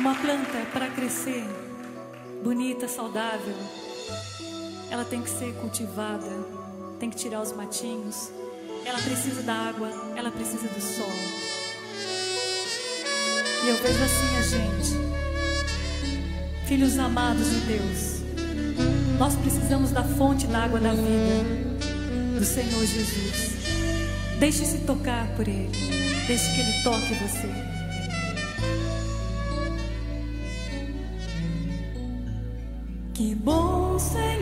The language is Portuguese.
Uma planta, para crescer bonita, saudável, ela tem que ser cultivada, tem que tirar os matinhos, ela precisa da água, ela precisa do sol. E eu vejo assim a gente, filhos amados de Deus, nós precisamos da fonte da água da vida, do Senhor Jesus. Deixe-se tocar por Ele, deixe que Ele toque você. Que bom ser